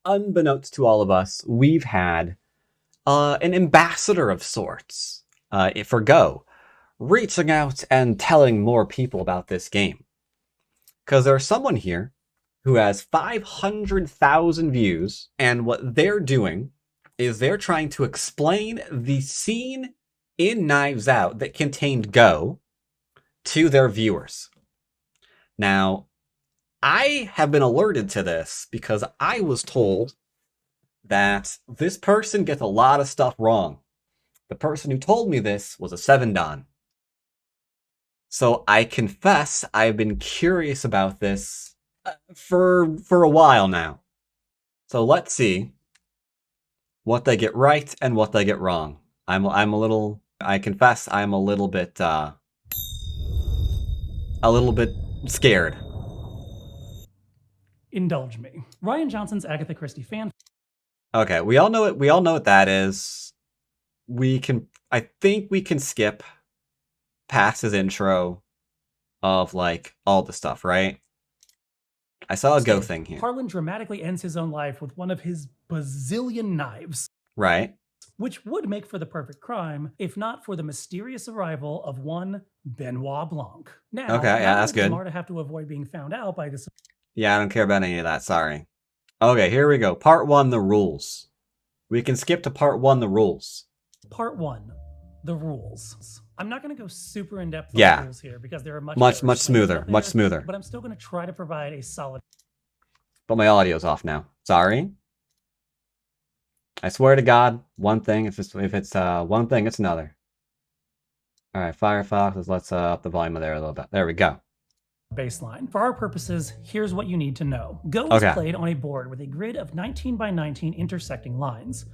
unbeknownst to all of us, we've had an ambassador of sorts for Go, reaching out and telling more people about this game. Because there's someone here who has 500,000 views, and what they're doing is they're trying to explain the scene in Knives Out that contained Go to their viewers. Now, I have been alerted to this because I was told that this person gets a lot of stuff wrong. The person who told me this was a 7-Dan. So I confess I've been curious about this for a while now. So let's see what they get right and what they get wrong. I confess I'm a little bit scared. Indulge me. Rian Johnson's Agatha Christie fan. Okay, we all know what that is. I think we can skip past his intro of like all the stuff, right? I saw a Go thing here. Harlan dramatically ends his own life with one of his bazillion knives. Right. Which would make for the perfect crime, if not for the mysterious arrival of one Benoit Blanc. Now, okay, yeah, that's good. To have to avoid being found out by this. Yeah, I don't care about any of that, sorry. Okay, here we go. Part 1, the rules. We can skip to Part 1, the rules. Part 1, the rules. I'm not going to go super in-depth on the rules here because there are much smoother, much smoother. But I'm still going to try to provide a solid... But my audio's off now. Sorry. I swear to God, one thing, if it's one thing, it's another. Alright, Firefox, let's up the volume of there a little bit. There we go. Baseline. For our purposes, here's what you need to know. Go is played on a board with a grid of 19 by 19 intersecting lines.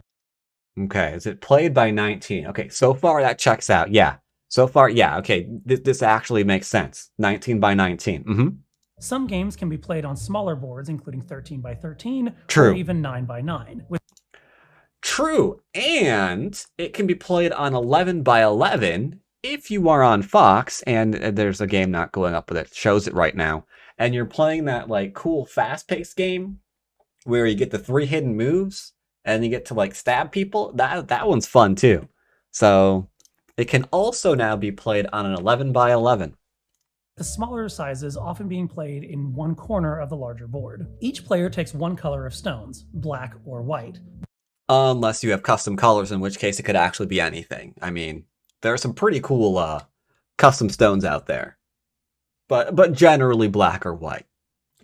Okay, is it played by 19? Okay, so far that checks out. Yeah. So far, yeah, okay, this actually makes sense. 19 by 19. Mm-hmm. Some games can be played on smaller boards, including 13 by 13, True. Or even 9 by 9. True, and it can be played on 11 by 11 if you are on Fox, and there's a game not going up, but it shows it right now, and you're playing that like cool fast-paced game where you get the 3 hidden moves and you get to like stab people. That one's fun too. So it can also now be played on an 11 by 11. The smaller sizes often being played in one corner of the larger board. Each player takes one color of stones, black or white. Unless you have custom colors, in which case it could actually be anything. I mean, there are some pretty cool custom stones out there. But generally black or white.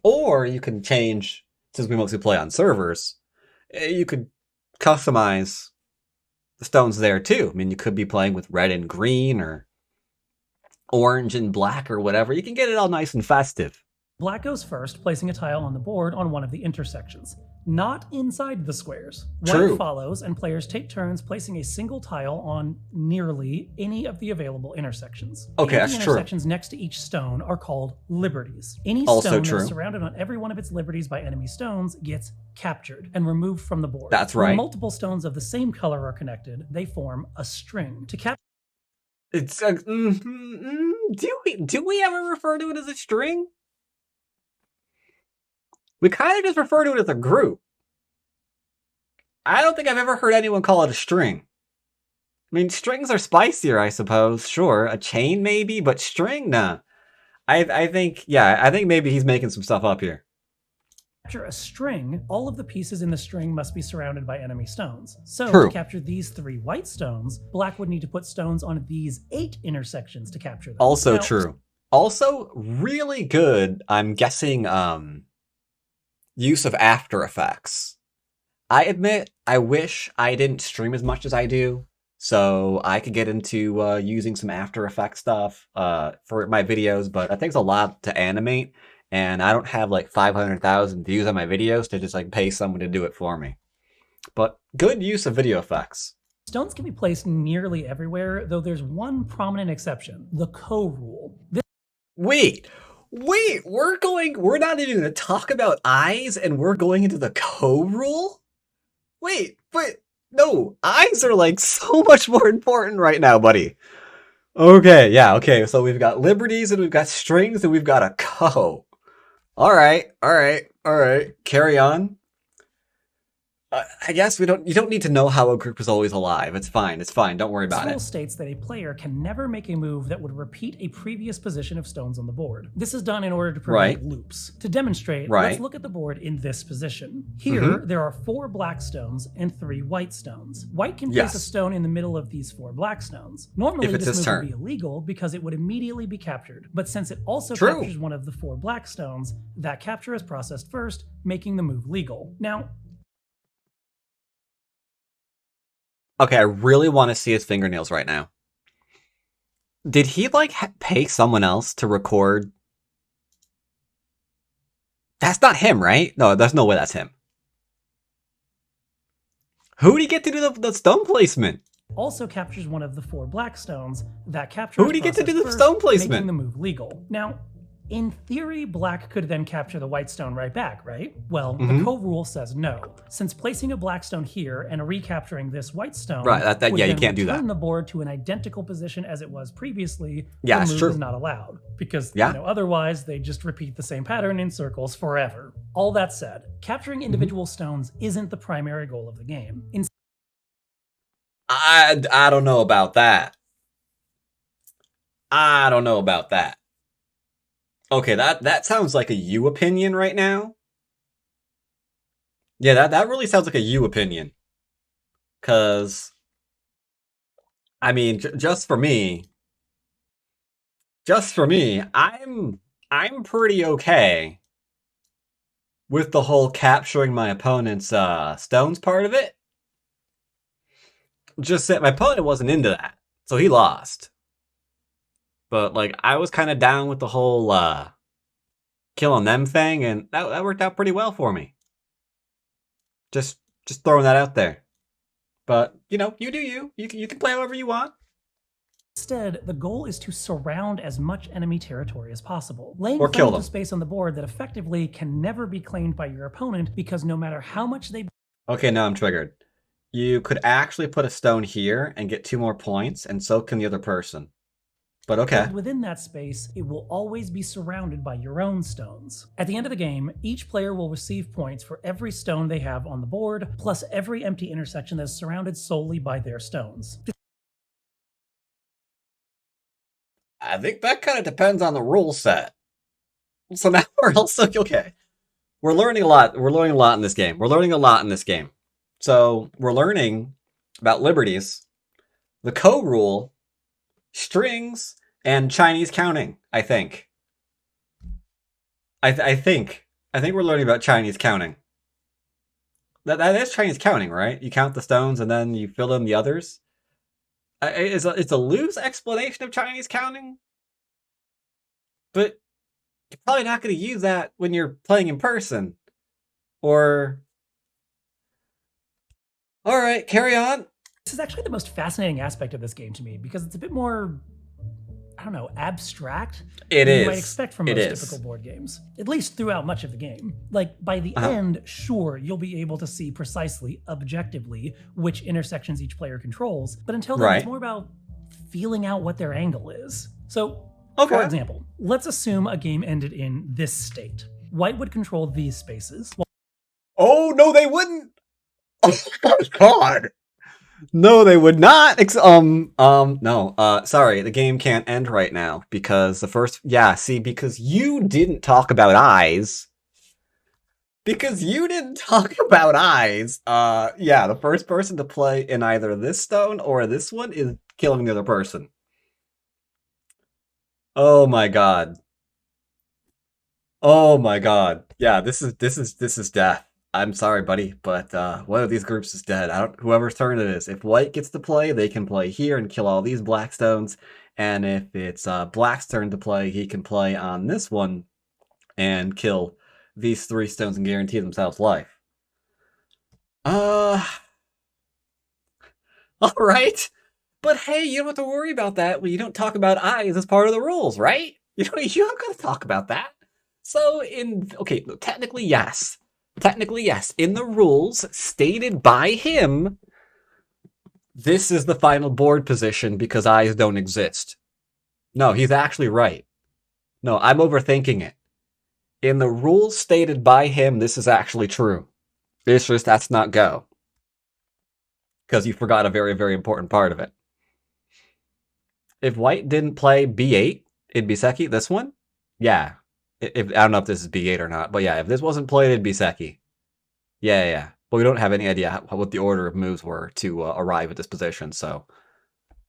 Or you can change, since we mostly play on servers, you could customize the stones there too. I mean, you could be playing with red and green or orange and black or whatever. You can get it all nice and festive. Black goes first, placing a tile on the board on one of the intersections, not inside the squares. White follows, and players take turns placing a single tile on nearly any of the available intersections. Okay, that's true. The intersections next to each stone are called liberties. Any stone that is surrounded on every one of its liberties by enemy stones gets captured and removed from the board. That's right. When multiple stones of the same color are connected, they form a string. To capture it's do we ever refer to it as a string? We kind of just refer to it as a group. I don't think I've ever heard anyone call it a string. I mean, strings are spicier, I suppose. Sure, a chain maybe, but string, nah. I think maybe he's making some stuff up here. Capture a string, all of the pieces in the string must be surrounded by enemy stones. So to capture these 3 white stones, black would need to put stones on these 8 intersections to capture them. Also true. Also, really good, I'm guessing, use of After Effects. I admit, I wish I didn't stream as much as I do, so I could get into using some After Effects stuff for my videos, but it takes a lot to animate, and I don't have like 500,000 views on my videos to just like pay someone to do it for me. But good use of video effects. Stones can be placed nearly everywhere, though there's one prominent exception, the Co rule. Wait, we're not even going to talk about eyes and we're going into the Co rule? Wait, but no, eyes are like so much more important right now, buddy. Okay, so we've got liberties and we've got strings and we've got a Co. All right, carry on. I guess we don't. You don't need to know how a group is always alive. It's fine. It's fine. Don't worry This about rule it. states that a player can never make a move that would repeat a previous position of stones on the board. This is done in order to prevent loops. To demonstrate, let's look at the board in this position. Here, there are 4 black stones and 3 white stones. White can place a stone in the middle of these 4 black stones. Normally, this move would be illegal because it would immediately be captured. But since it also captures one of the 4 black stones, that capture is processed first, making the move legal. Now, okay, I really want to see his fingernails right now. Did he, like, pay someone else to record? That's not him, right? No, there's no way that's him. Who did he get to do the stone placement? Also captures one of the 4 black stones. That capture Who did he get to do the stone placement? Making the move legal. Now, in theory, black could then capture the white stone right back, right? Well, the code rule says no. Since placing a black stone here and recapturing this white stone, you can't do that. Turn the board to an identical position as it was previously. Yeah, the move it's true. Is not allowed because otherwise they just repeat the same pattern in circles forever. All that said, capturing individual stones isn't the primary goal of the game. I don't know about that. I don't know about that. Okay, that sounds like a you opinion right now. Yeah, that really sounds like a you opinion. Cause, I mean, just for me, I'm pretty okay with the whole capturing my opponent's stones part of it. Just that my opponent wasn't into that, so he lost. But, like, I was kind of down with the whole killing them thing, and that worked out pretty well for me. Just throwing that out there. But, you know, you do you. You can play however you want. Instead, the goal is to surround as much enemy territory as possible, laying or kill them. Space on the board that effectively can never be claimed by your opponent because no matter how much they... Okay, now I'm triggered. You could actually put a stone here and get 2 more points, and so can the other person. But okay. Within that space, it will always be surrounded by your own stones. At the end of the game, each player will receive points for every stone they have on the board, plus every empty intersection that is surrounded solely by their stones. I think that kind of depends on the rule set. So now we're also okay. We're learning a lot. We're learning a lot in this game. So we're learning about liberties, the co-rule, strings, and Chinese counting, I think. I think we're learning about Chinese counting. That is Chinese counting, right? You count the stones and then you fill in the others. It's a loose explanation of Chinese counting, but you're probably not going to use that when you're playing in person. Or, all right, carry on. This is actually the most fascinating aspect of this game to me because it's a bit more, I don't know, abstract than you might expect from most typical board games, at least throughout much of the game. Like, by the end, sure, you'll be able to see precisely, objectively, which intersections each player controls, but until then, it's more about feeling out what their angle is. So, for example, let's assume a game ended in this state. White would control these spaces. Oh, no, they wouldn't! Oh my god! No, they would not. No. Sorry, the game can't end right now because because you didn't talk about eyes. The first person to play in either this stone or this one is killing the other person. Oh my god. Yeah, this is death. I'm sorry, buddy, but one of these groups is dead. Whoever's turn it is. If white gets to play, they can play here and kill all these black stones. And if it's black's turn to play, he can play on this one and kill these 3 stones and guarantee themselves life. All right. But hey, you don't have to worry about that when you don't talk about eyes as part of the rules, right? You don't got to talk about that. So technically, yes. In the rules stated by him, this is the final board position because eyes don't exist. No, he's actually right. No, I'm overthinking it. In the rules stated by him, this is actually true. It's just that's not Go. Because you forgot a very, very important part of it. If white didn't play B8 in Biseki, this one, yeah. If I don't know if this is B8 or not, but yeah, if this wasn't played in Biseki, yeah. But we don't have any idea what the order of moves were to arrive at this position, so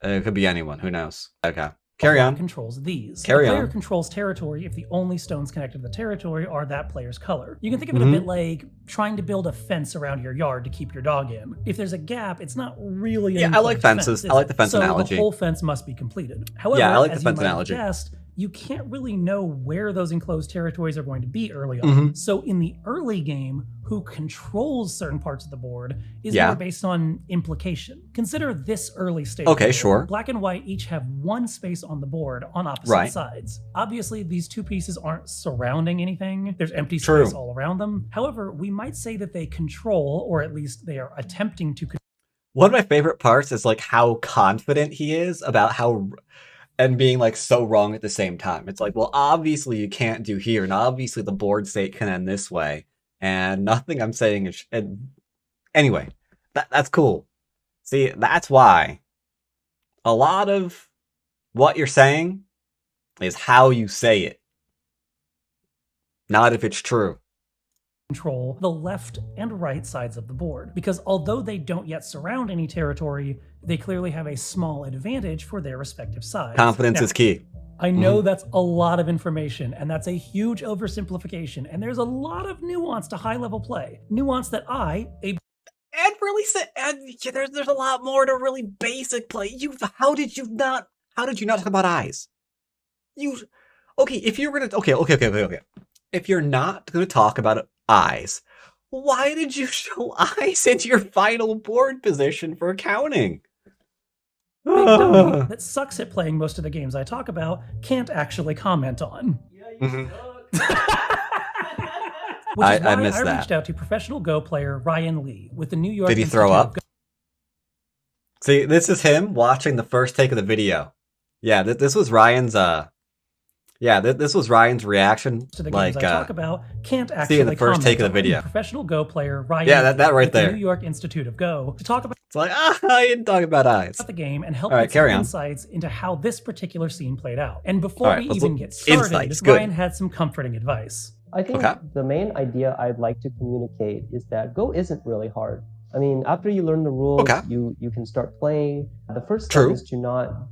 it could be anyone. Who knows? Okay. Carry on. Controls these. Carry the player on. controls territory if the only stones connected to the territory are that player's color. You can think of it a bit like trying to build a fence around your yard to keep your dog in. If there's a gap, it's not really I like fences. Fence, I like the fence analogy. So the whole fence must be completed. However, I like the as fence you might analogy. have guessed, you can't really know where those enclosed territories are going to be early on. So in the early game, who controls certain parts of the board is more based on implication. Consider this early stage. Okay, sure. Black and white each have one space on the board on opposite sides. Obviously, these two pieces aren't surrounding anything. There's empty space all around them. However, we might say that they control, or at least they are attempting to control. One of my favorite parts is like how confident he is about how... and being like so wrong at the same time. It's like, well, obviously you can't do here, and obviously the board state can end this way, and nothing I'm saying is... Anyway, that's cool. See, that's why a lot of what you're saying is how you say it, not if it's true. Control the left and right sides of the board, because although they don't yet surround any territory, they clearly have a small advantage for their respective sides. Confidence is key. I know that's a lot of information, and that's a huge oversimplification, and there's a lot of nuance to high-level play. Nuance that there's a lot more to really basic play. How did you not talk about eyes? If you're not gonna talk about eyes, why did you show eyes into your final board position for counting? Big dummy that sucks at playing most of the games I talk about can't actually comment on. Which is why I missed that. Reached out to professional Go player Ryan Lee with the New York. Did he throw up? See, this is him watching the first take of the video. Yeah, this was Ryan's. This was Ryan's reaction to the games I talk about. Can't actually see the first take of the video. Professional Go player Ryan. Yeah, that right there. The New York Institute of Go to talk about. It's like I didn't talk about eyes. The game and help get some insights into how this particular scene played out. And before we even get started, Ryan had some comforting advice. I think the main idea I'd like to communicate is that Go isn't really hard. I mean, after you learn the rules, you can start playing. The first step is to not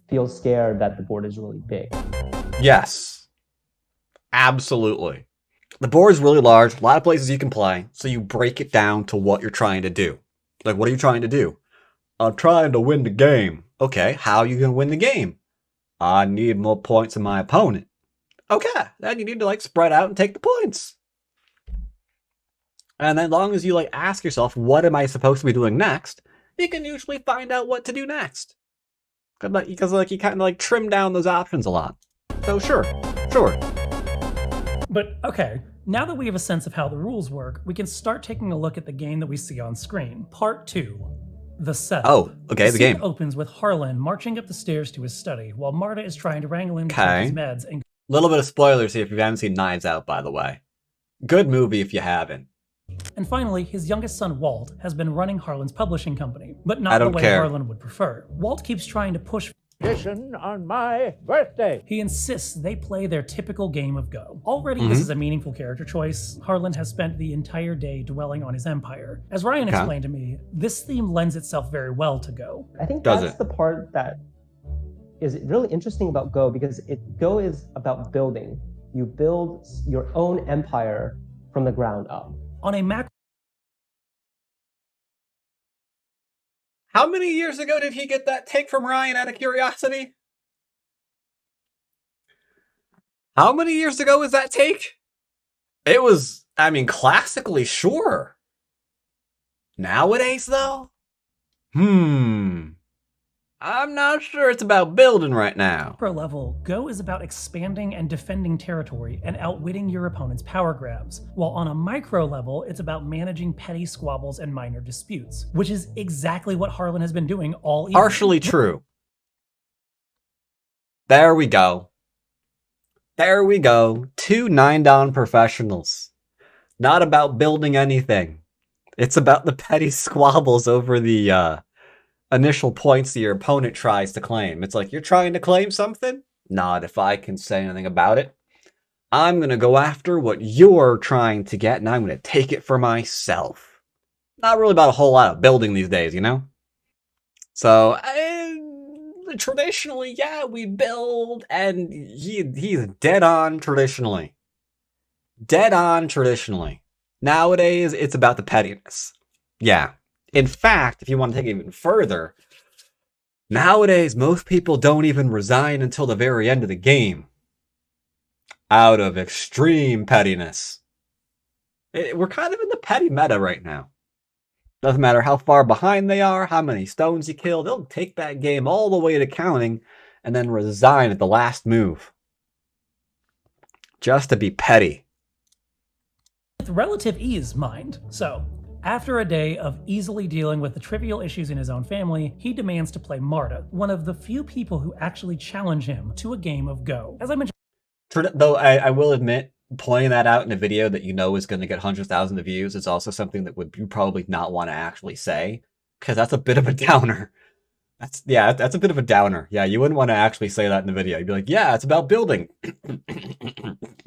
feel scared that the board is really big. Yes, absolutely. The board is really large, a lot of places you can play, so you break it down to what you're trying to do. Like, what are you trying to do? I'm trying to win the game. Okay, how are you going to win the game? I need more points than my opponent. Okay, then you need to spread out and take the points. And then as long as you ask yourself, what am I supposed to be doing next? You can usually find out what to do next. Because you kind of trim down those options a lot. So sure. But okay, now that we have a sense of how the rules work, we can start taking a look at the game that we see on screen. Part 2. The setup. Oh, okay, the game opens with Harlan marching up the stairs to his study, while Marta is trying to wrangle him to take his meds and... Little bit of spoilers here if you haven't seen Knives Out, by the way. Good movie if you haven't. And finally, his youngest son, Walt, has been running Harlan's publishing company, but not the way Harlan would prefer. Walt keeps trying to push on my birthday. He insists they play their typical game of Go. Already, this is a meaningful character choice. Harlan has spent the entire day dwelling on his empire. As Ryan explained to me, this theme lends itself very well to Go. I think that's the part that is really interesting about Go, because Go is about building. You build your own empire from the ground up. On a macro... How many years ago did he get that take from Ryan out of curiosity? How many years ago was that take? It was, classically sure. Nowadays, though? I'm not sure it's about building right now. Pro level, Go is about expanding and defending territory and outwitting your opponent's power grabs, while on a micro level, it's about managing petty squabbles and minor disputes, which is exactly what Harlan has been doing all evening. Partially true. There we go. There we go. 2 9-down professionals. Not about building anything. It's about the petty squabbles over the initial points that your opponent tries to claim. It's like, you're trying to claim something? Not if I can say anything about it. I'm going to go after what you're trying to get, and I'm going to take it for myself. Not really about a whole lot of building these days, you know? So, traditionally, yeah, we build, and he's dead on traditionally. Dead on traditionally. Nowadays, it's about the pettiness. Yeah. In fact, if you want to take it even further, nowadays, most people don't even resign until the very end of the game. Out of extreme pettiness. We're kind of in the petty meta right now. Doesn't matter how far behind they are, how many stones you kill, they'll take that game all the way to counting and then resign at the last move. Just to be petty. With relative ease, mind. So, after a day of easily dealing with the trivial issues in his own family, he demands to play Marta, one of the few people who actually challenge him to a game of Go. As I mentioned, though I will admit, pointing that out in a video that you know is going to get hundreds of thousands of views is also something that you probably not want to actually say, because that's a bit of a downer. That's a bit of a downer. Yeah, you wouldn't want to actually say that in the video. You'd be like, yeah, it's about building.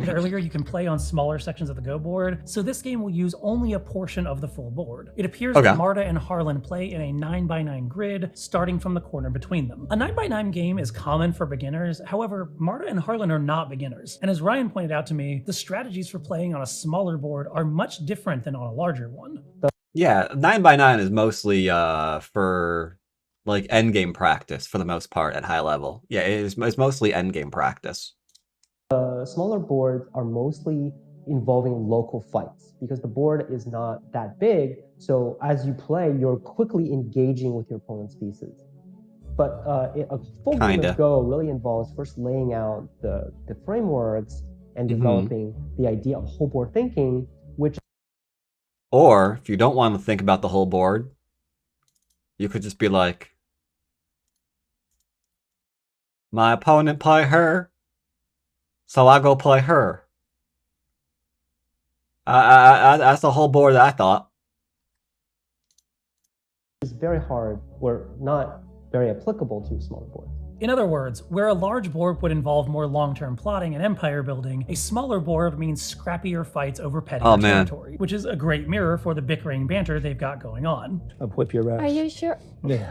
Earlier, you can play on smaller sections of the Go board, so this game will use only a portion of the full board. It appears that Marta and Harlan play in a 9x9 grid, starting from the corner between them. A 9x9 game is common for beginners, however, Marta and Harlan are not beginners. And as Ryan pointed out to me, the strategies for playing on a smaller board are much different than on a larger one. Yeah, 9x9 is mostly for like endgame practice for the most part at high level. Yeah, it's mostly endgame practice. Smaller boards are mostly involving local fights because the board is not that big. So as you play, you're quickly engaging with your opponent's pieces. But a full game of Go really involves first laying out the frameworks and developing the idea of whole board thinking, which... Or, if you don't want to think about the whole board, you could just be like, my opponent play her, so I go play her. That's the whole board that I thought. It's very hard, or not very applicable to smaller boards. In other words, where a large board would involve more long-term plotting and empire building, a smaller board means scrappier fights over petty territory, which is a great mirror for the bickering banter they've got going on. I'll whip your ass. Are you sure? Yeah.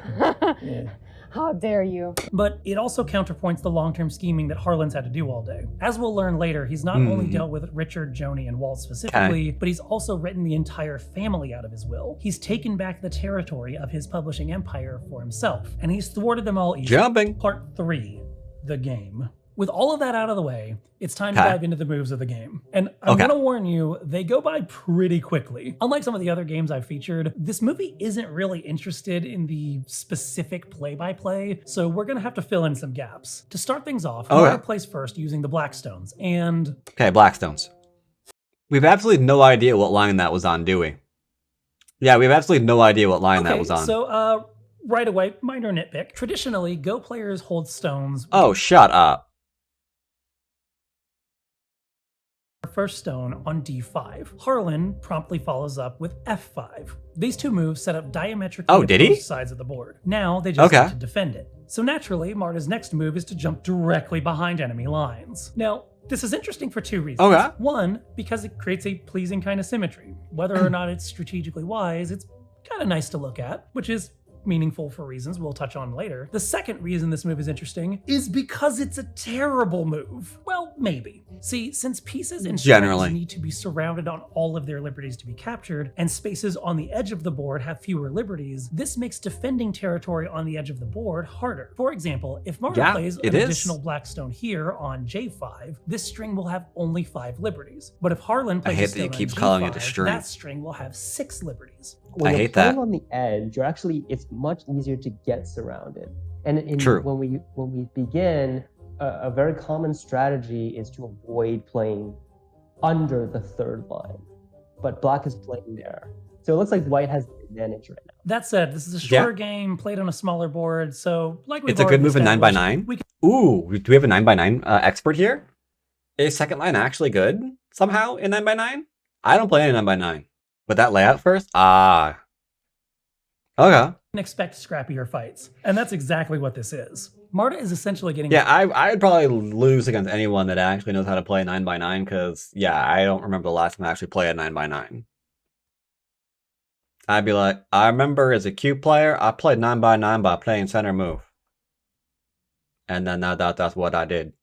Yeah. How dare you? But it also counterpoints the long-term scheming that Harlan's had to do all day. As we'll learn later, he's not only dealt with Richard, Joni, and Walt specifically, but he's also written the entire family out of his will. He's taken back the territory of his publishing empire for himself, and he's thwarted them all easily. Jumping. Part 3, the game. With all of that out of the way, it's time to dive into the moves of the game. And I'm gonna warn you, they go by pretty quickly. Unlike some of the other games I've featured, this movie isn't really interested in the specific play-by-play, so we're gonna have to fill in some gaps. To start things off, Marta plays first using the Blackstones, and... Okay, Blackstones. We have absolutely no idea what line that was on, do we? Yeah, we have absolutely no idea what line that was on. So, right away, minor nitpick. Traditionally, Go players hold stones... Oh, shut up. First stone on d5. Harlan promptly follows up with f5. These two moves set up diametrically opposed sides of the board. Now they just have to defend it. So naturally, Marta's next move is to jump directly behind enemy lines. Now, this is interesting for two reasons. One, because it creates a pleasing kind of symmetry. Whether or not it's strategically wise, it's kind of nice to look at, which is meaningful for reasons we'll touch on later. The second reason this move is interesting is because it's a terrible move. Well, maybe. See, since pieces and strings need to be surrounded on all of their liberties to be captured, and spaces on the edge of the board have fewer liberties, this makes defending territory on the edge of the board harder. For example, if Marta plays an additional Blackstone here on J5, this string will have only 5 liberties. But if Harlan plays a stone on G5, that string will have 6 liberties. When you're playing on the edge, you're actually, it's much easier to get surrounded. And when we begin, a very common strategy is to avoid playing under the third line. But black is playing there. So it looks like white has the advantage right now. That said, this is a shorter game, played on a smaller board, so like it's a good move in 9x9. Ooh, do we have a 9x9 expert here? Is second line actually good somehow in 9x9? I don't play any 9x9. With that layout first? Ah. Okay. Expect scrappier fights. And that's exactly what this is. Marta is essentially getting... Yeah, I'd probably lose against anyone that actually knows how to play 9x9, because, yeah, I don't remember the last time I actually played a 9x9. I'd be like, I remember as a cube player, I played 9x9 by playing center move. And then that's what I did.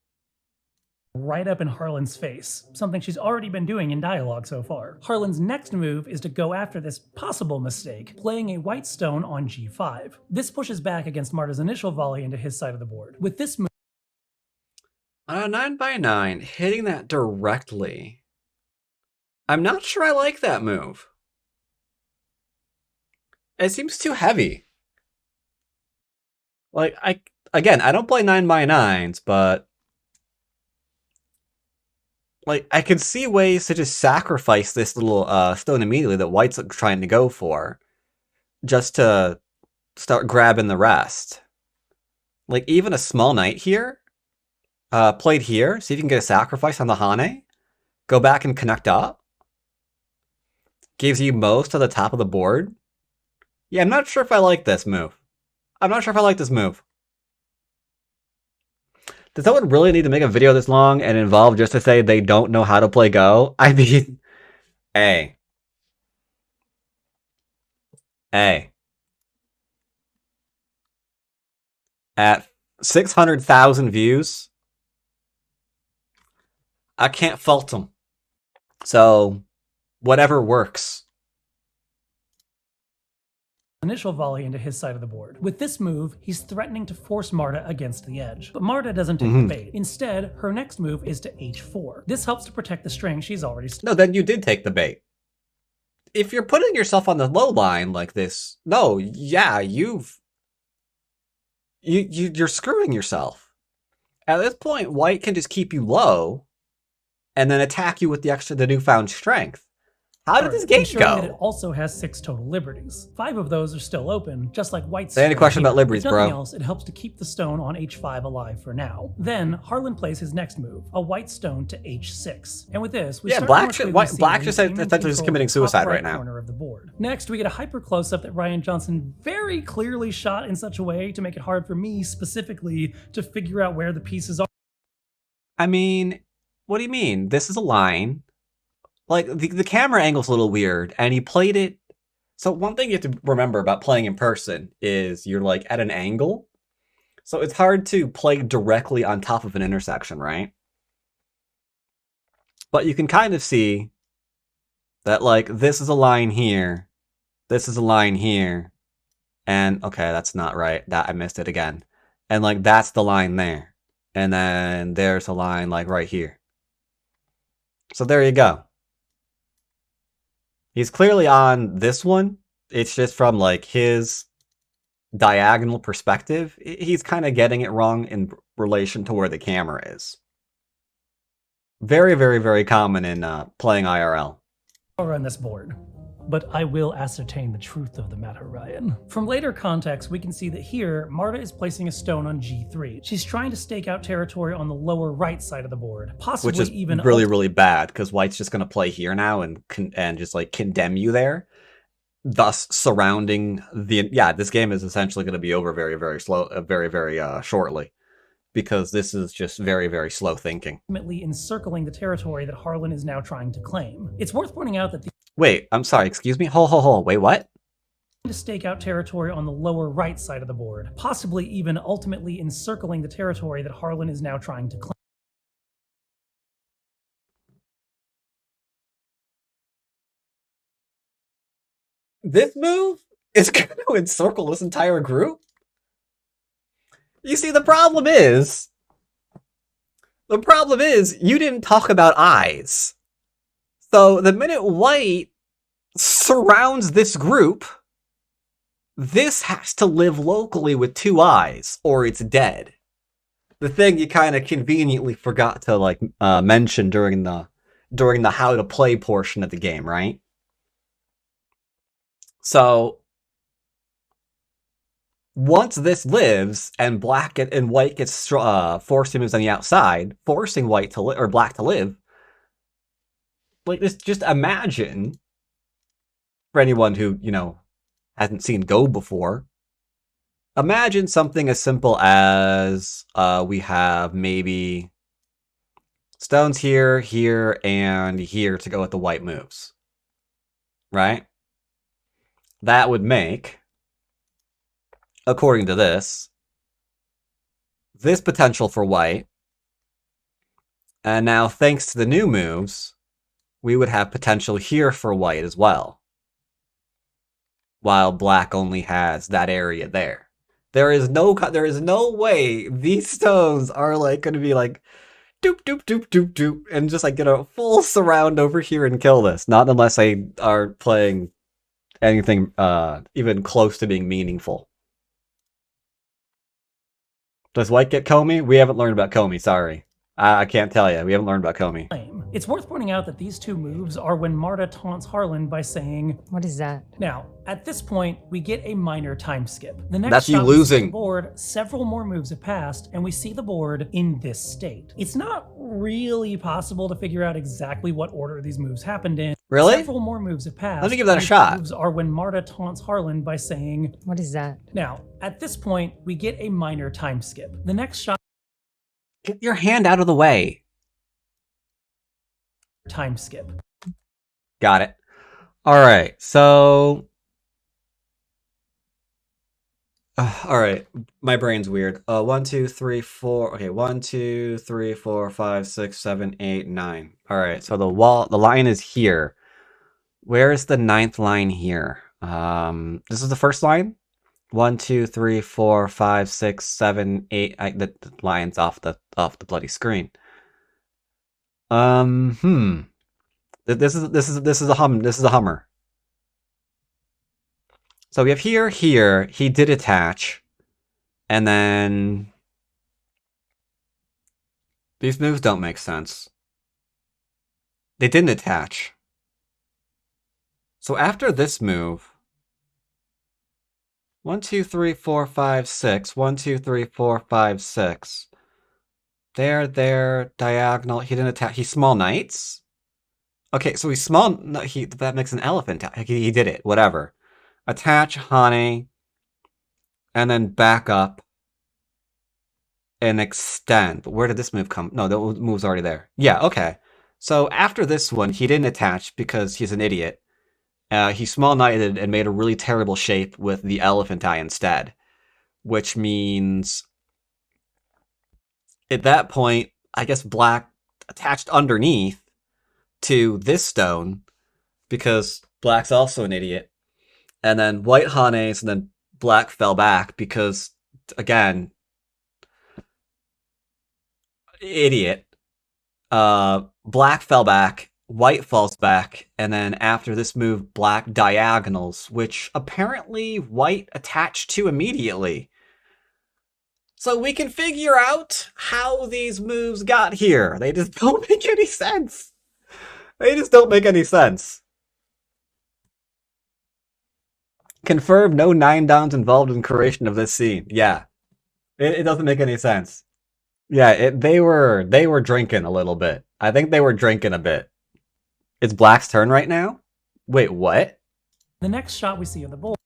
Right up in Harlan's face, something she's already been doing in dialogue so far. Harlan's next move is to go after this possible mistake, playing a white stone on g5. This pushes back against Marta's initial volley into his side of the board. With this move... On a 9x9, hitting that directly. I'm not sure I like that move. It seems too heavy. Like, I don't play 9x9s, but like, I can see ways to just sacrifice this little stone immediately that White's trying to go for, just to start grabbing the rest. Like, even a small knight here, played here, see if you can get a sacrifice on the Hane, go back and connect up, gives you most of the top of the board. Yeah, I'm not sure if I like this move. Does someone really need to make a video this long and involve just to say they don't know how to play Go? I mean, hey. At 600,000 views, I can't fault them. So, whatever works. Initial volley into his side of the board. With this move, he's threatening to force Marta against the edge. But Marta doesn't take the bait. Instead, her next move is to h4. This helps to protect the string she's already... No, then you did take the bait. If you're putting yourself on the low line like this, no, yeah, you're screwing yourself. At this point, White can just keep you low and then attack you with the newfound strength. How did this game go? That it also has 6 total liberties. 5 of those are still open, just like White's... Any question about liberties, bro? Nothing else, it helps to keep the stone on h5 alive for now. Then, Harlan plays his next move, a white stone to h6. And with this, we Black just essentially is committing suicide right now. Corner of the board. Next, we get a hyper close-up that Ryan Johnson very clearly shot in such a way to make it hard for me, specifically, to figure out where the pieces are. I mean, what do you mean? This is a line. Like, the camera angle's a little weird, and he played it... So one thing you have to remember about playing in person is you're, like, at an angle. So it's hard to play directly on top of an intersection, right? But you can kind of see that, like, this is a line here, this is a line here, and, okay, that's not right. I missed it again. And, like, that's the line there. And then there's a line, like, right here. So there you go. He's clearly on this one. It's just from, like, his diagonal perspective. He's kind of getting it wrong in relation to where the camera is. Very, very, very common in playing IRL. On this board. But I will ascertain the truth of the matter, Ryan. From later context, we can see that here, Marta is placing a stone on g3. She's trying to stake out territory on the lower right side of the board, possibly which is even really, really bad, because White's just going to play here now and just, like, condemn you there, thus surrounding the... Yeah, this game is essentially going to be over very, very shortly, because this is just very, very slow thinking. Ultimately encircling the territory that Harlan is now trying to claim. It's worth pointing out that the... Wait, I'm sorry, excuse me? Hold. Wait, what? To stake out territory on the lower right side of the board, possibly even ultimately encircling the territory that Harlan is now trying to claim. This move is going to encircle this entire group? You see, the problem is you didn't talk about eyes. So the minute White surrounds this group, this has to live locally with 2 eyes, or it's dead. The thing you kind of conveniently forgot to, like, mention during the how to play portion of the game, right? So once this lives and White gets forced to move on the outside, forcing White to Black to live. Like, just imagine for anyone who, hasn't seen Go before, imagine something as simple as we have maybe stones here, here, and here to go with the white moves. Right? That would make, according to this potential for white. And now, thanks to the new moves, we would have potential here for white as well. While black only has that area there. There is no way these stones are like going to be like doop doop doop doop doop and just like get a full surround over here and kill this. Not unless they are playing anything even close to being meaningful. Does white get Comey? We haven't learned about Comey, sorry. I can't tell you. We haven't learned about Comey. It's worth pointing out that these two moves are when Marta taunts Harlan by saying, "What is that?" Now, at this point, we get a minor time skip. The next That's you shot losing. The board, several more moves have passed, and we see the board in this state. It's not really possible to figure out exactly what order these moves happened in. Really? Several more moves have passed. Let me give that a These shot. Moves are when Marta taunts Harlan by saying, "What is that?" Now, at this point, we get a minor time skip. The next shot. Get your hand out of the way. Time skip. Got it. All right. So, all right. My brain's weird. 1, 2, 3, 4. Okay. 1, 2, 3, 4, 5, 6, 7, 8, 9. All right. So the line is here. Where is the 9th line here? This is the first line. 1, 2, 3, 4, 5, 6, 7, 8. The line's off the bloody screen. This is a Hummer. So we have here, he did attach, and then these moves don't make sense. They didn't attach. So after this move, 1, 2, 3, 4, 5, 6. 1, 2, 3, 4, 5, 6. There, diagonal. He didn't attack. He small knights. Okay, so he's small. No, that makes an elephant. He did it. Whatever. Attach, honey, and then back up and extend. But where did this move come? No, the move's already there. Yeah, okay. So after this one, he didn't attach because he's an idiot. He small knighted and made a really terrible shape with the elephant eye instead, which means at that point, I guess black attached underneath to this stone because black's also an idiot. And then white Hanes and then black fell back because, again, idiot. Black fell back, white falls back, and then after this move, black diagonals, which apparently white attached to immediately. So we can figure out how these moves got here. They just don't make any sense. They just don't make any sense. Confirm no 9 downs involved in creation of this scene. Yeah. It doesn't make any sense. Yeah, they were drinking a little bit. I think they were drinking a bit. It's black's turn right now? Wait, what? The next shot we see of the board.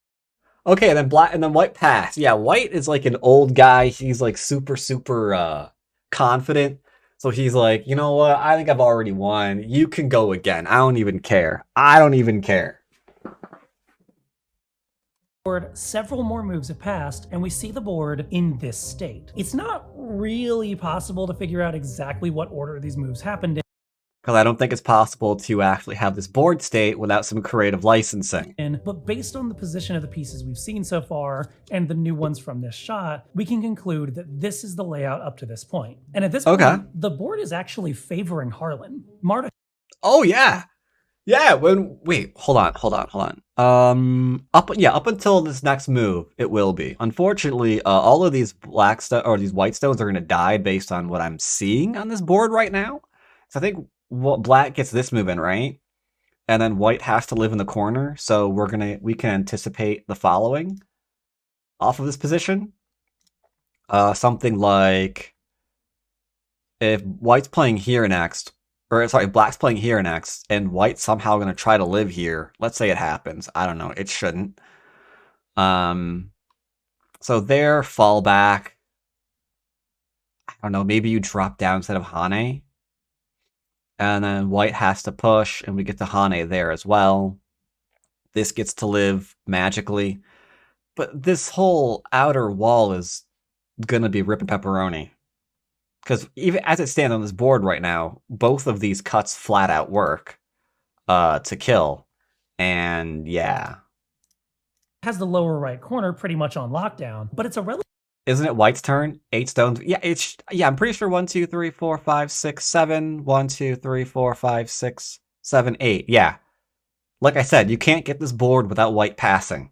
Okay, then black and then white pass. Yeah, white is like an old guy. He's like super confident. So he's like, you know what? I think I've already won. You can go again. I don't even care. Several more moves have passed, and we see the board in this state. It's not really possible to figure out exactly what order these moves happened in. Because I don't think it's possible to actually have this board state without some creative licensing. But based on the position of the pieces we've seen so far, and the new ones from this shot, we can conclude that this is the layout up to this point. And at this point, the board is actually favoring Harlan. Marta. Oh, yeah. Yeah, wait, hold on. Up until this next move, it will be. Unfortunately, all of these these white stones are going to die based on what I'm seeing on this board right now. So I think black gets this move in, right? And then white has to live in the corner, so we can anticipate the following off of this position. Something like if white's playing here next, or sorry, black's playing here next, and white's somehow going to try to live here. Let's say it happens. I don't know. It shouldn't. So their fallback. I don't know. Maybe you drop down instead of Hane. And then white has to push, and we get to Hane there as well. This gets to live magically. But this whole outer wall is going to be ripping pepperoni. Because even as it stands on this board right now, both of these cuts flat out work to kill. And yeah. Has the lower right corner pretty much on lockdown, but it's a relative. Isn't it white's turn? 8 stones. Yeah, I'm pretty sure 1, 2, 3, 4, 5, 6, 7. 1, 2, 3, 4, 5, 6, 7, 8. Yeah. Like I said, you can't get this board without white passing.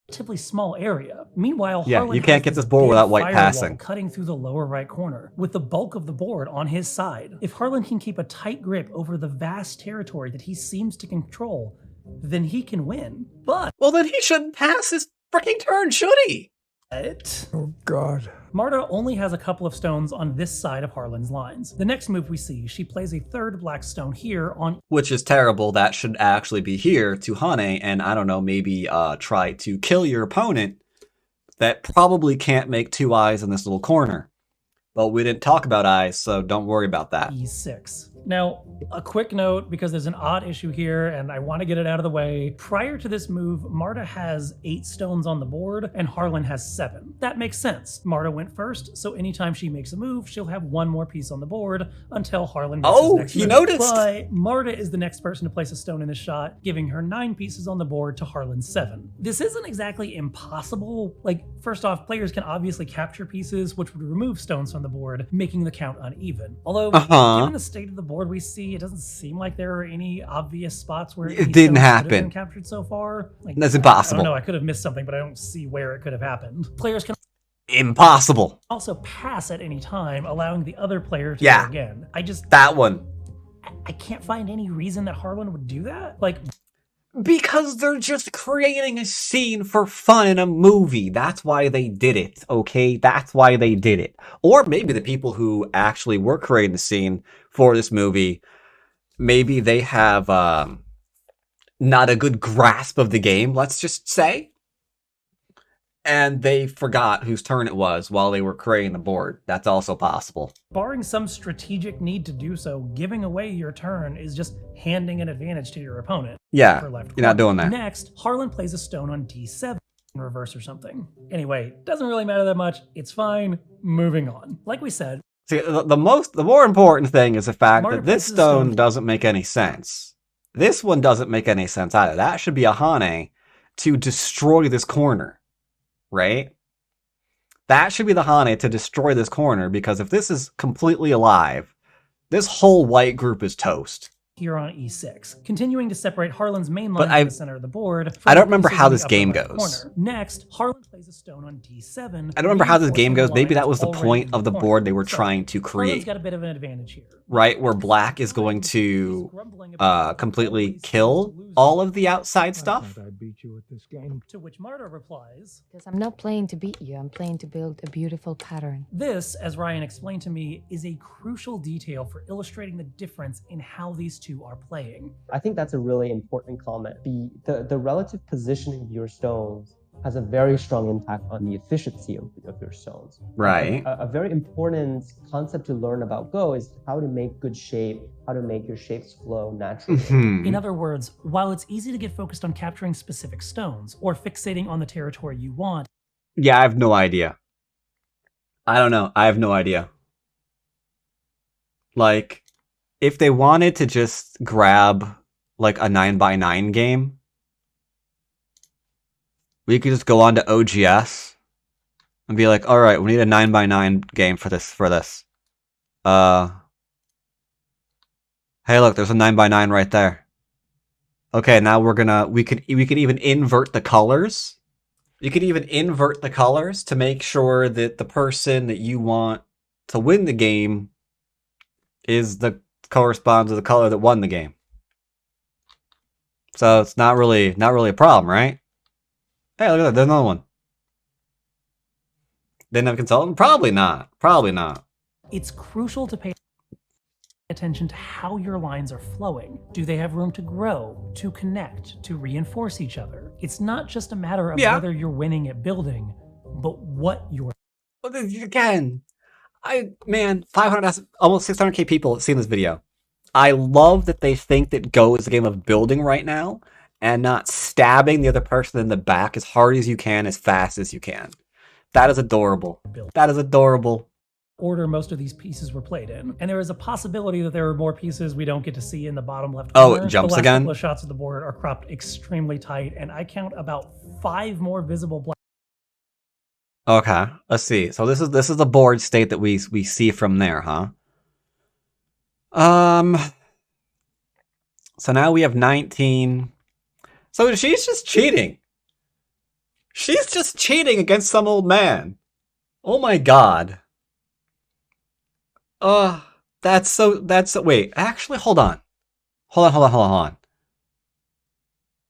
Relatively small area. Meanwhile, yeah, Harlan you can't get this board without white passing. Cutting through the lower right corner, with the bulk of the board on his side. If Harlan can keep a tight grip over the vast territory that he seems to control, then he can win. But well, then he shouldn't pass his freaking turn, should he? Oh, God. Marta only has a couple of stones on this side of Harlan's lines. The next move we see, she plays a third black stone here on... Which is terrible. That should actually be here to Hane, and I don't know, maybe try to kill your opponent that probably can't make 2 eyes in this little corner. But we didn't talk about eyes, so don't worry about that. E6. Now, a quick note, because there's an odd issue here, and I want to get it out of the way. Prior to this move, Marta has 8 stones on the board, and Harlan has 7. That makes sense. Marta went first, so anytime she makes a move, she'll have 1 more piece on the board until Harlan makes his next move. Noticed! But Marta is the next person to place a stone in this shot, giving her 9 pieces on the board to Harlan's 7. This isn't exactly impossible. Like, first off, players can obviously capture pieces, which would remove stones from the board, making the count uneven. Although, given the state of the board we see, it doesn't seem like there are any obvious spots where it didn't happen. Been captured so far. Like, that's impossible. I don't know. I could have missed something, but I don't see where it could have happened. Players can impossible also pass at any time, allowing the other player to go again. That one. I can't find any reason that Harlan would do that. Like, because they're just creating a scene for fun in a movie. That's why they did it, okay? That's why they did it. Or maybe the people who actually were creating the scene for this movie, maybe they have not a good grasp of the game, let's just say. And they forgot whose turn it was while they were creating the board. That's also possible. Barring some strategic need to do so, giving away your turn is just handing an advantage to your opponent. Yeah, you're not doing that. Next, Harlan plays a stone on D7 in reverse or something. Anyway, doesn't really matter that much. It's fine. Moving on. Like we said. See, the more important thing is the fact that this stone doesn't make any sense. This one doesn't make any sense either. That should be a Hane to destroy this corner. Right? That should be the Hane to destroy this corner, because if this is completely alive, this whole white group is toast. Here on E6, continuing to separate Harlan's main line from the center of the board. I don't remember how this game goes. Next, Harlan plays a stone on D7. I don't remember how this game goes. Maybe that was the point of the board they were trying to create. Harlan's got a bit of an advantage here. Right, where black is going to completely kill all of the outside stuff. I beat you at this game. To which Marta replies, because I'm not playing to beat you, I'm playing to build a beautiful pattern. This, as Ryan explained to me, is a crucial detail for illustrating the difference in how these two are playing. I think that's a really important comment. The relative positioning of your stones has a very strong impact on the efficiency of your stones. Right. A very important concept to learn about Go is how to make good shape, how to make your shapes flow naturally. In other words, while it's easy to get focused on capturing specific stones or fixating on the territory you want. Yeah, I have no idea. I don't know. I have no idea. Like, if they wanted to just grab like a 9x9 game, we could just go on to OGS and be like, all right, we need a 9x9 game for this. Hey, look, there's a 9x9 right there. Okay, now we could even invert the colors. You could even invert the colors to make sure that the person that you want to win the game corresponds to the color that won the game. So it's not really a problem, right? Hey, look at that. There's another one. Didn't have a consultant? Probably not. Probably not. It's crucial to pay attention to how your lines are flowing. Do they have room to grow, to connect, to reinforce each other? It's not just a matter of whether you're winning at building, but what you're... Again, man, 500, almost 600k people have seen this video. I love that they think that Go is a game of building right now and not stabbing the other person in the back as hard as you can, as fast as you can. That is adorable. That is adorable. Order most of these pieces were played in, and there is a possibility that there are more pieces we don't get to see in the bottom left corner. Oh, it jumps the last again? couple of shots of the board are cropped extremely tight, and I count about 5 more visible black. Okay, let's see. So this is the board state that we see from there, huh? So now we have 19. So she's just cheating. She's just cheating against some old man. Oh my god. Wait, actually, hold on. Hold on.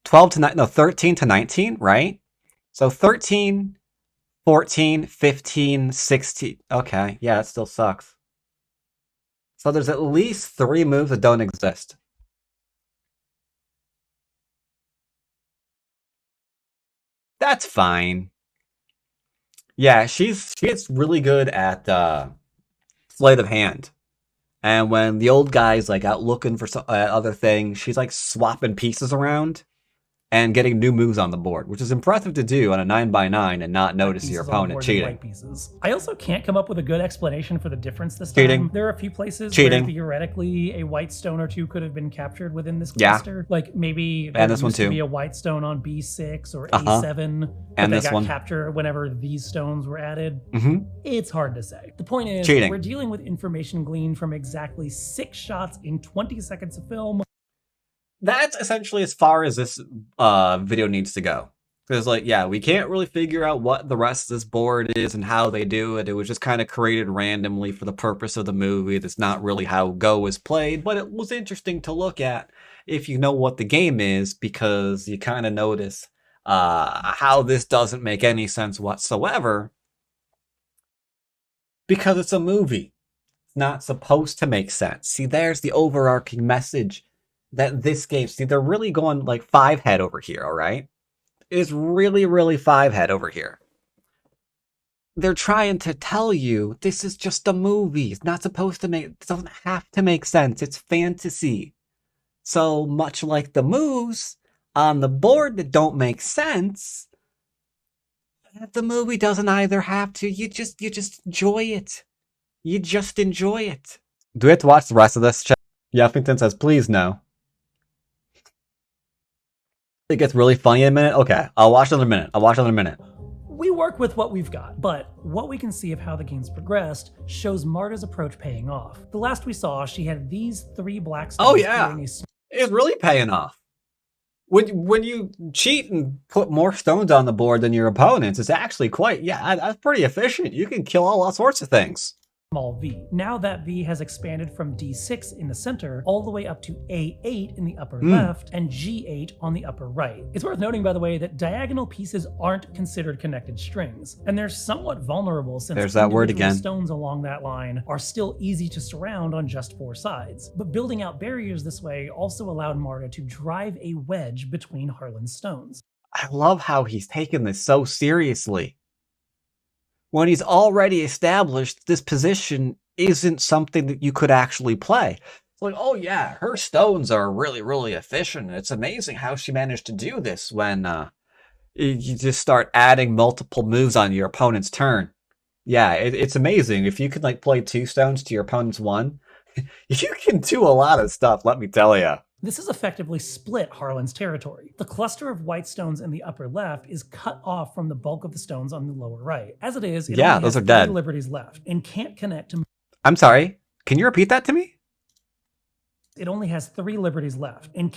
12 to 9, no, 13 to 19, right? So 13, 14, 15, 16. Okay, yeah, it still sucks. So there's at least 3 moves that don't exist. That's fine. Yeah, she's really good at sleight of hand. And when the old guy's like out looking for some other thing, she's like swapping pieces around and getting new moves on the board, which is impressive to do on a 9x9 and not notice your opponent cheating. I also can't come up with a good explanation for the difference this Cheating. time. There are a few places where theoretically a white stone or two could have been captured within this cluster. Like maybe there used to be a white stone on B6 or A7, but they got captured whenever these stones were added. It's hard to say. The point is, we're dealing with information gleaned from exactly 6 shots in 20 seconds of film. That's essentially as far as this video needs to go. Because, like, yeah, we can't really figure out what the rest of this board is and how they do it. It was just kind of created randomly for the purpose of the movie. That's not really how Go is played, but it was interesting to look at if you know what the game is, because you kind of notice how this doesn't make any sense whatsoever. Because it's a movie. It's not supposed to make sense. See, there's the overarching message. That this game, see, they're really going like 5-head over here, all right? It is really, really 5-head over here. They're trying to tell you this is just a movie. It's not supposed to make, it doesn't have to make sense. It's fantasy. So much like the moves on the board that don't make sense, the movie doesn't either have to. You just enjoy it. You just enjoy it. Do we have to watch the rest of this? Yeffington says, please no. It gets really funny in a minute. Okay, I'll watch another minute. We work with what we've got, but what we can see of how the game's progressed shows Marta's approach paying off. The last we saw, she had these 3 black stones. Oh yeah, it's really paying off. When you cheat and put more stones on the board than your opponents, it's actually quite, that's pretty efficient. You can kill all sorts of things. Small v. Now that v has expanded from D6 in the center all the way up to A8 in the upper left and G8 on the upper right. It's worth noting, by the way, that diagonal pieces aren't considered connected strings, and they're somewhat vulnerable since there's that word again. Stones along that line are still easy to surround on just 4 sides. But building out barriers this way also allowed Marta to drive a wedge between Harlan's stones. I love how he's taken this so seriously. When he's already established this position isn't something that you could actually play. It's like, oh yeah, her stones are really, really efficient. It's amazing how she managed to do this when you just start adding multiple moves on your opponent's turn. Yeah, it's amazing. If you can like play 2 stones to your opponent's 1, you can do a lot of stuff, let me tell you. This has effectively split Harlan's territory. The cluster of white stones in the upper left is cut off from the bulk of the stones on the lower right. As it is, it only those has are dead. 3 liberties left and can't connect to... I'm sorry, can you repeat that to me? It only has 3 liberties left and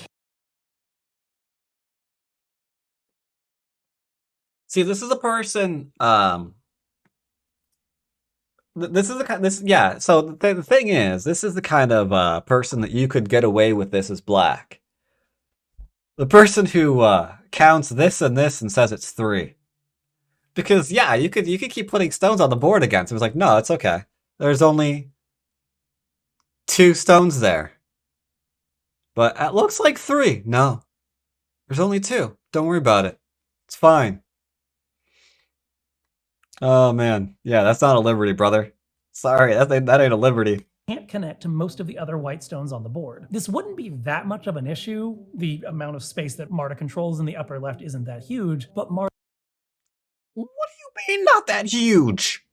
See, this is a person, this is the kind. So the thing is, this is the kind of person that you could get away with this as black. The person who counts this and this and says it's 3, because you could keep putting stones on the board against. It was like, no, it's okay. There's only 2 stones there. But it looks like 3. No. There's only 2. Don't worry about it. It's fine. Oh, man. Yeah, that's not a liberty, brother. Sorry, that ain't a liberty. Can't connect to most of the other white stones on the board. This wouldn't be that much of an issue. The amount of space that Marta controls in the upper left isn't that huge, but Marta... What do you mean not that huge?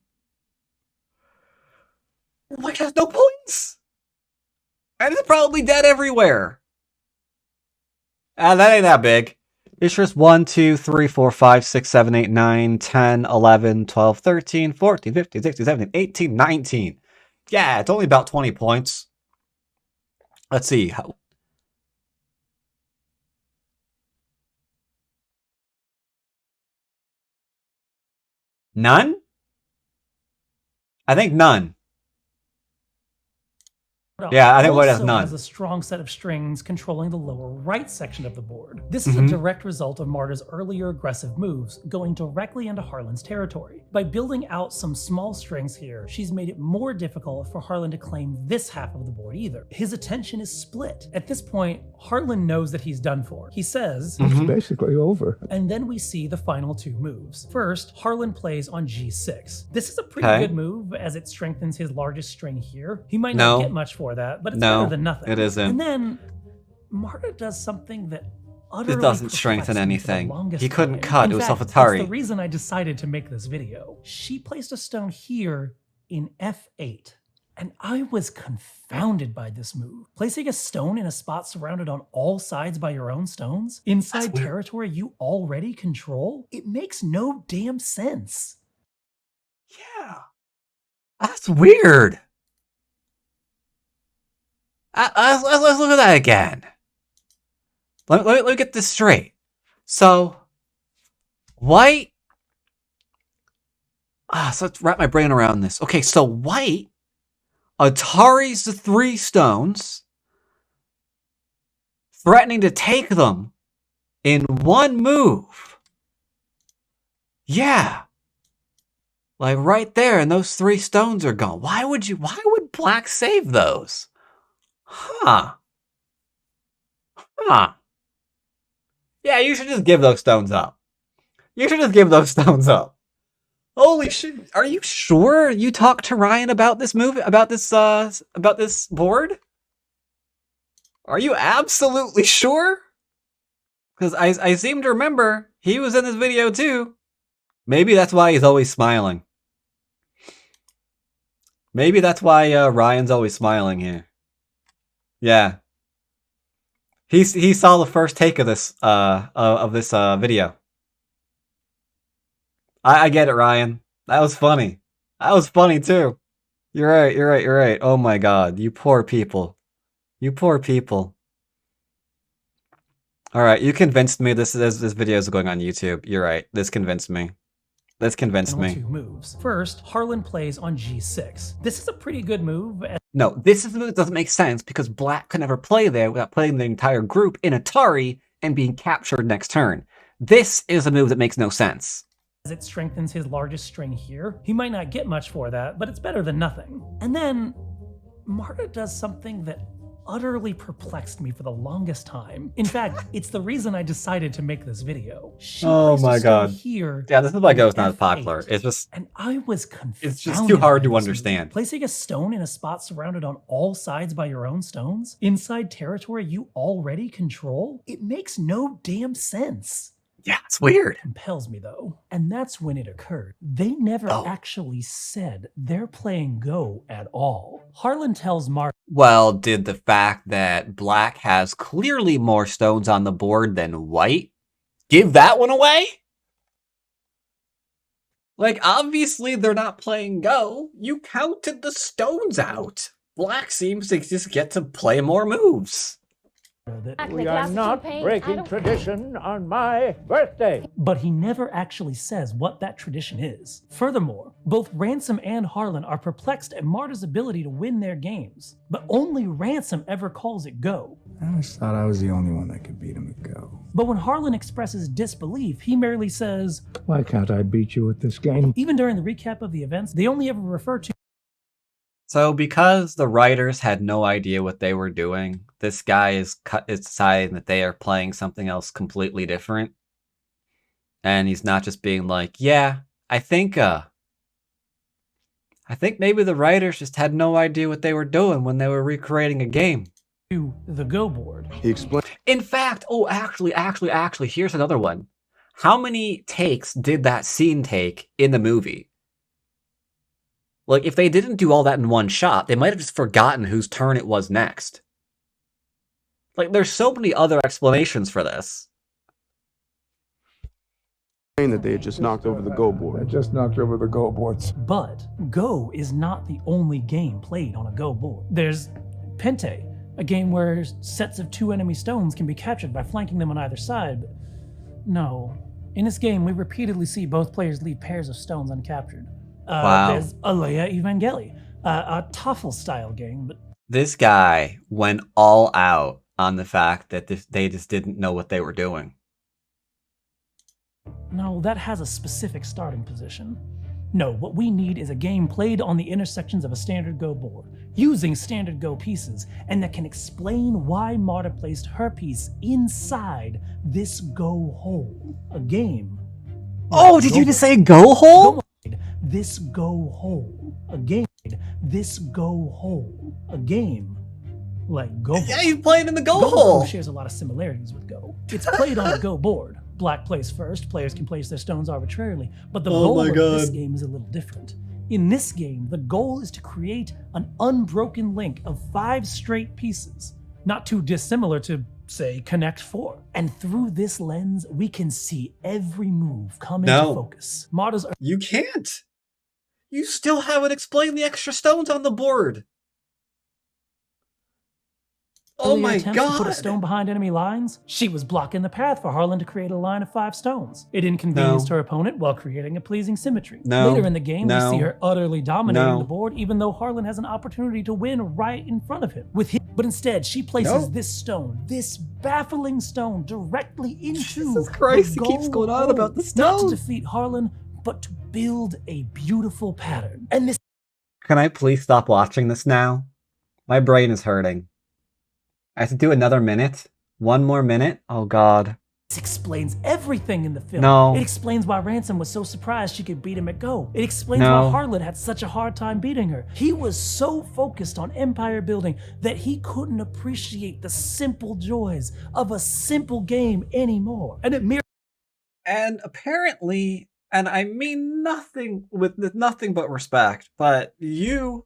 White has no points. And it's probably dead everywhere. That ain't that big. It's just 1, 2, 3, 4, 5, 6, 7, 8, 9, 10, 11, 12, 13, 14, 15, 16, 17, 18, 19. Yeah, it's only about 20 points. Let's see. None? I think none. Yeah, I think white has none. Has a strong set of strings controlling the lower right section of the board. This is a direct result of Marta's earlier aggressive moves, going directly into Harlan's territory. By building out some small strings here, she's made it more difficult for Harlan to claim this half of the board either. His attention is split. At this point, Harlan knows that he's done for. He says, "It's basically over." And then we see the final 2 moves. First, Harlan plays on G6. This is a pretty good move as it strengthens his largest string here. He might not get much for that, but it's better than nothing. It isn't. And then Marta does something that utterly it doesn't strengthen anything. He couldn't cut. It was self-Atari. That's the reason I decided to make this video. She placed a stone here in F8. And I was confounded by this move. Placing a stone in a spot surrounded on all sides by your own stones, inside territory you already control, it makes no damn sense. Yeah. That's weird. Let's look at that again. Let me get this straight. So, white... so let's wrap my brain around this. Okay, so white Atari's the 3 stones, threatening to take them in 1 move. Yeah. Like right there, and those 3 stones are gone. Why would black save those? Huh. Yeah, you should just give those stones up. Holy shit. Are you sure you talked to Ryan about this movie, about this board? Are you absolutely sure? Because I seem to remember he was in this video too. Maybe that's why he's always smiling. Maybe that's why Ryan's always smiling here. Yeah. He saw the first take of this video. I get it, Ryan. That was funny. That was funny too. You're right. Oh my god, you poor people. Alright, you convinced me this video is going on YouTube. You're right. This convinced me. 2 moves. First, Harlan plays on G6. This is a pretty good move. No, this is a move that doesn't make sense because black could never play there without playing the entire group in Atari and being captured next turn. This is a move that makes no sense. As it strengthens his largest string here. He might not get much for that, but it's better than nothing. And then Marta does something that utterly perplexed me for the longest time. In fact, it's the reason I decided to make this video. Oh my god. Here, yeah, this is why Go's not as popular. It's just... And I was confused. It's just too hard to understand. Placing a stone in a spot surrounded on all sides by your own stones, inside territory you already control, it makes no damn sense. Yeah, it's weird. Compels me though. And that's when it occurred. They never actually said they're playing Go at all. Harlan tells Marta. Well, did the fact that black has clearly more stones on the board than white give that one away? Like, obviously they're not playing Go. You counted the stones out. Black seems to just get to play more moves. We are not breaking tradition on my birthday. But he never actually says what that tradition is. Furthermore, both Ransom and Harlan are perplexed at Marta's ability to win their games. But only Ransom ever calls it Go. I always thought I was the only one that could beat him at Go. But when Harlan expresses disbelief, he merely says, "Why can't I beat you at this game?" Even during the recap of the events, they only ever refer to... So because the writers had no idea what they were doing, this guy is deciding that they are playing something else completely different. And he's not just being like, yeah, I think maybe the writers just had no idea what they were doing when they were recreating a game. The Go board. He explained. In fact, actually, here's another one. How many takes did that scene take in the movie? Like, if they didn't do all that in one shot, they might have just forgotten whose turn it was next. Like, there's so many other explanations for this. That they had just knocked over the Go board. They just knocked over the Go boards. But Go is not the only game played on a Go board. There's Pente, a game where sets of 2 enemy stones can be captured by flanking them on either side. But no. In this game, we repeatedly see both players leave pairs of stones uncaptured. Wow. There's Alea Evangeli, a TOEFL-style game. But this guy went all out on the fact that they just didn't know what they were doing. No, that has a specific starting position. No, what we need is a game played on the intersections of a standard Go board, using standard Go pieces, and that can explain why Marta placed her piece inside this Go hole. A game. Oh, did you just say Go hole? This Go hole. A game. This Go hole. A game. Like Go. Yeah, you played in the Go Go hole. shares a lot of similarities with Go. It's played on a Go board. Black plays first, players can place their stones arbitrarily, but the goal of this game is a little different. In this game, the goal is to create an unbroken link of 5 straight pieces, not too dissimilar to, say, Connect 4. And through this lens, we can see every move come into focus. Marta's You can't. You still haven't explained the extra stones on the board. Oh my god! To put a stone behind enemy lines, she was blocking the path for Harlan to create a line of 5 stones. It inconvenienced her opponent while creating a pleasing symmetry. Later in the game, we see her utterly dominating the board, even though Harlan has an opportunity to win right in front of him. But instead, she places this stone, this baffling stone, directly into Jesus Christ, he keeps going on about the stone. Not to defeat Harlan, but to build a beautiful pattern. And this. Can I please stop watching this now? My brain is hurting. I have to do another minute? 1 more minute? Oh god. This explains everything in the film. No. It explains why Ransom was so surprised she could beat him at Go. It explains why Harlan had such a hard time beating her. He was so focused on empire building that he couldn't appreciate the simple joys of a simple game anymore. And apparently, and I mean nothing with nothing but respect, but you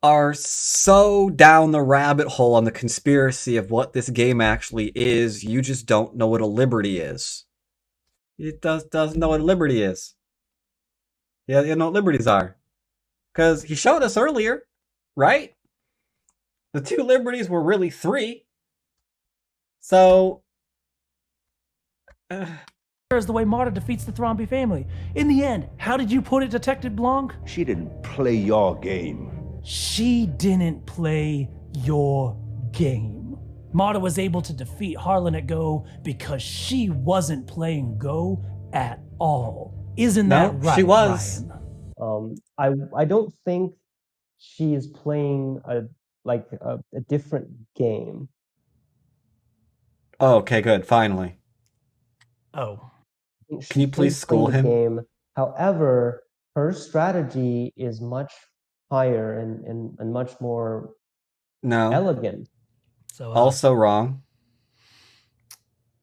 are so down the rabbit hole on the conspiracy of what this game actually is, you just don't know what a liberty is. It doesn't know what a liberty is. Yeah, you know what liberties are. Because he showed us earlier, right? The 2 liberties were really 3. So... is the way Marta defeats the Thromby family. In the end, how did you put it, Detective Blanc? She didn't play your game. She didn't play your game. Marta was able to defeat Harlan at Go because she wasn't playing Go at all. Isn't that right? She was. Ryan? I don't think she is playing a different game. Oh, okay, good. Finally. Oh. Can you please school him? Game. However, her strategy is much higher and much more elegant. So also wrong.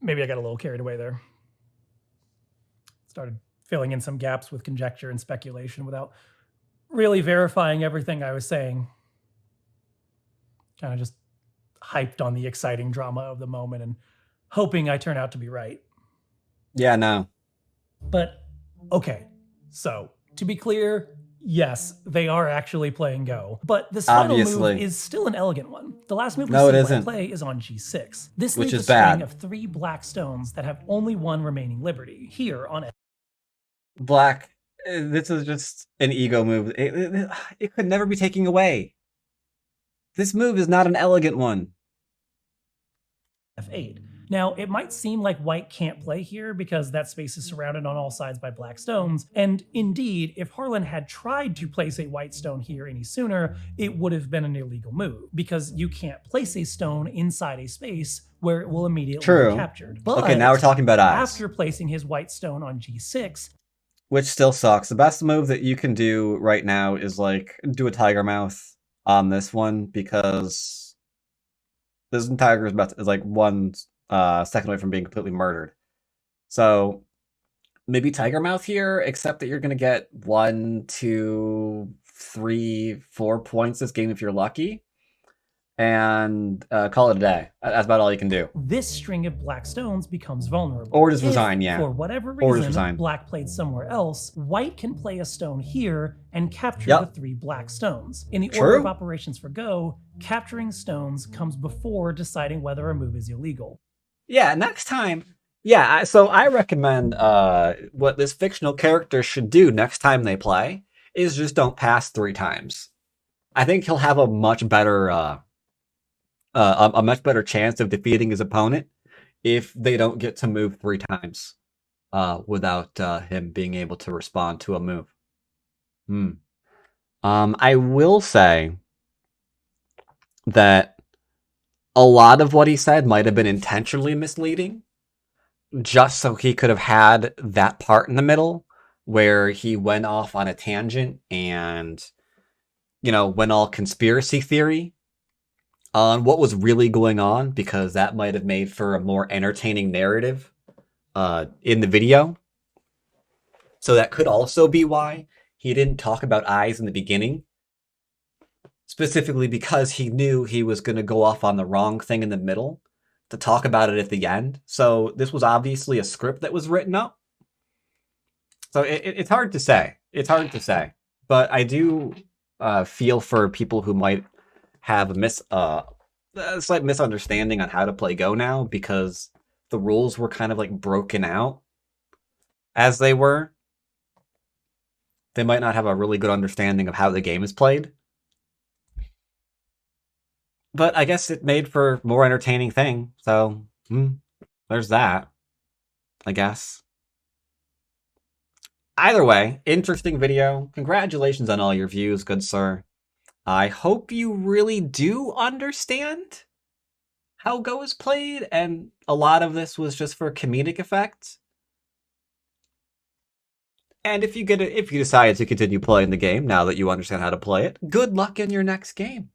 Maybe I got a little carried away there. Started filling in some gaps with conjecture and speculation without really verifying everything I was saying. Kind of just hyped on the exciting drama of the moment and hoping I turn out to be right. Yeah, no. But, okay. So, to be clear, yes, they are actually playing Go. But this final move is still an elegant one. The last move we see play is on G6. This leaves a string of 3 black stones that have only 1 remaining liberty. Here on F. Black, this is just an ego move. It could never be taken away. This move is not an elegant one. F8. Now, it might seem like white can't play here because that space is surrounded on all sides by black stones, and indeed, if Harlan had tried to place a white stone here any sooner, it would have been an illegal move, because you can't place a stone inside a space where it will immediately be captured. But okay, now we're talking about eyes. After placing his white stone on g6, which still sucks. The best move that you can do right now is like do a tiger mouth on this one, because this tiger is like 1 second away from being completely murdered. So maybe tiger mouth here, except that you're gonna get 1, 2, 3, 4 points this game if you're lucky, and call it a day. That's about all you can do. This string of black stones becomes vulnerable. Or just resign, yeah. For whatever reason, black played somewhere else, white can play a stone here and capture the 3 black stones. In the order of operations for Go, capturing stones comes before deciding whether a move is illegal. Yeah, next time. Yeah, so I recommend what this fictional character should do next time they play is just don't pass 3 times. I think he'll have a much better chance of defeating his opponent if they don't get to move 3 times without him being able to respond to a move. I will say that a lot of what he said might have been intentionally misleading, just so he could have had that part in the middle where he went off on a tangent and, you know, went all conspiracy theory on what was really going on, because that might have made for a more entertaining narrative in the video. So that could also be why he didn't talk about eyes in the beginning, specifically because he knew he was going to go off on the wrong thing in the middle to talk about it at the end. So this was obviously a script that was written up. So it's hard to say. It's hard to say. But I do feel for people who might have a slight misunderstanding on how to play Go now, because the rules were kind of like broken out as they were. They might not have a really good understanding of how the game is played. But I guess it made for a more entertaining thing, so there's that, I guess. Either way, interesting video. Congratulations on all your views, good sir. I hope you really do understand how Go is played, and a lot of this was just for comedic effect. And if you decide to continue playing the game now that you understand how to play it, good luck in your next game.